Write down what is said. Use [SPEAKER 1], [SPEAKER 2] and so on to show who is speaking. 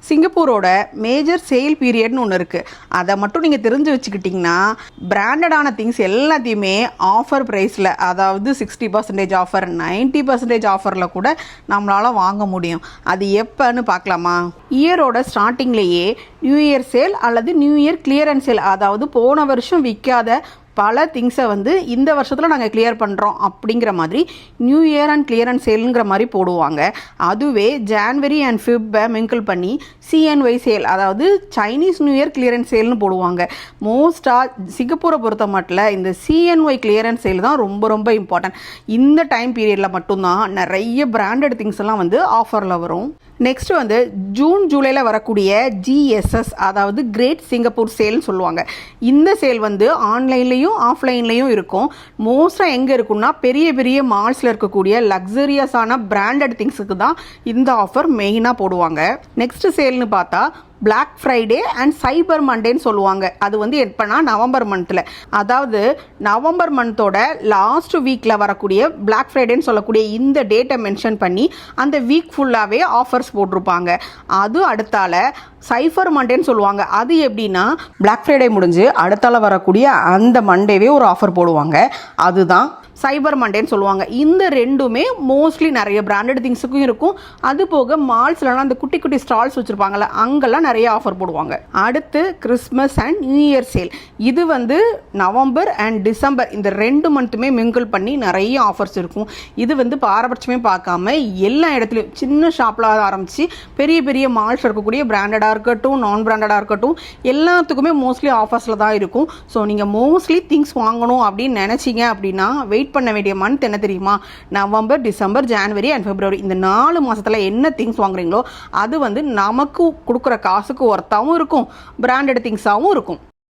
[SPEAKER 1] சிங்கப்பூரோட major sale பீரியட்னு ஒன்று இருக்குது. அதை மட்டும் நீங்கள் தெரிஞ்சு வச்சுக்கிட்டிங்கன்னா பிராண்டடான திங்ஸ் எல்லாத்தையுமே ஆஃபர் ப்ரைஸில், அதாவது 60% ஆஃபர், 90% ஆஃபரில் கூட நம்மளால் வாங்க முடியும். அது எப்போன்னு பார்க்கலாமா? இயரோட ஸ்டார்டிங்லேயே நியூ இயர் சேல் அல்லது நியூ இயர் கிளியரன்ஸ் சேல், அதாவது போன வருஷம் விற்காத பல திங்ஸை இந்த வருஷத்தில் நாங்கள் கிளியர் பண்ணுறோம் அப்படிங்கிற மாதிரி நியூ இயர் அண்ட் கிளியரன்ஸ் சேலுங்கிற மாதிரி போடுவாங்க. அதுவே ஜான்வரி அண்ட் ஃபிப்பை மிங்கிள் பண்ணி CNY சேல், அதாவது சைனீஸ் நியூ இயர் கிளியரன்ஸ் சேல்னு போடுவாங்க. மோஸ்ட்டாக சிங்கப்பூரை பொறுத்த மட்டும் இந்த CNY கிளியரன்ஸ் சேல் தான் ரொம்ப ரொம்ப இம்பார்ட்டன்ட். இந்த டைம் பீரியடில் மட்டும்தான் நிறைய பிராண்டட் திங்ஸ் எல்லாம் ஆஃபரில் வரும். நெக்ஸ்ட் ஜூன் ஜூலையில் வரக்கூடிய GSS, அதாவது கிரேட் சிங்கப்பூர் சேல்னு சொல்லுவாங்க. இந்த சேல் ஆன்லைன்லேயும் ஆஃப்லைன்லேயும் இருக்கும். மோஸ்ட்டாக எங்கே இருக்குன்னா பெரிய பெரிய மால்ஸில் இருக்கக்கூடிய லக்ஸரியஸான பிராண்டட் திங்ஸுக்கு தான் இந்த ஆஃபர் மெயினாக போடுவாங்க. நெக்ஸ்ட் சேல்னு பார்த்தா பிளாக் ஃப்ரைடே அண்ட் சைபர் மண்டேன்னு சொல்லுவாங்க. அது எப்போனா நவம்பர் மந்தில், அதாவது நவம்பர் மந்தோட லாஸ்ட் வீக்கில் வரக்கூடிய பிளாக் ஃப்ரைடேன்னு சொல்லக்கூடிய இந்த டேட்டை மென்ஷன் பண்ணி அந்த வீக் ஃபுல்லாகவே ஆஃபர்ஸ் போட்டிருப்பாங்க. அது அடுத்தால சைபர் மண்டேன்னு சொல்லுவாங்க. அது எப்படின்னா பிளாக் ஃப்ரைடே முடிஞ்சு அடுத்தால வரக்கூடிய அந்த மண்டேவே ஒரு ஆஃபர் போடுவாங்க. அதுதான் சைபர் மண்டேன்னு சொல்லுவாங்க. இந்த ரெண்டுமே மோஸ்ட்லி நிறைய பிராண்டட் திங்ஸுக்கும் இருக்கும். அது போக மால்ஸ்லாம் அந்த குட்டி குட்டி ஸ்டால்ஸ் வச்சுருப்பாங்கள்ல, அங்கெல்லாம் நிறைய ஆஃபர் போடுவாங்க. அடுத்து Christmas and new year sale. இது நவம்பர் அண்ட் டிசம்பர் இந்த 2 மந்த்துமே மிங்கிள் பண்ணி நிறைய ஆஃபர்ஸ் இருக்கும். இது பாரபட்சமே பார்க்காம எல்லா இடத்துலையும் சின்ன ஷாப்பில் ஆரம்பித்து பெரிய பெரிய மால்ஸ் இருக்கக்கூடிய பிராண்டடாக இருக்கட்டும் நான் பிராண்டடாக இருக்கட்டும் எல்லாத்துக்குமே மோஸ்ட்லி ஆஃபர்ஸில் தான் இருக்கும். ஸோ நீங்கள் மோஸ்ட்லி திங்ஸ் வாங்கணும் அப்படின்னு நினச்சிங்க அப்படின்னா வெயிட் பண்ண வேண்டிய மந்த் என்ன தெரியுமா? நவம்பர், டிசம்பர், ஜான்வரி அண்ட் பிப்ரவரி. இந்த 4 மாதத்தில் என்ன திங்ஸ் வாங்குறீங்களோ அது நமக்கு கொடுக்குற காசுக்கு ஒர்த்தாகவும் இருக்கும், பிராண்டட் திங்ஸாகவும் இருக்கும்.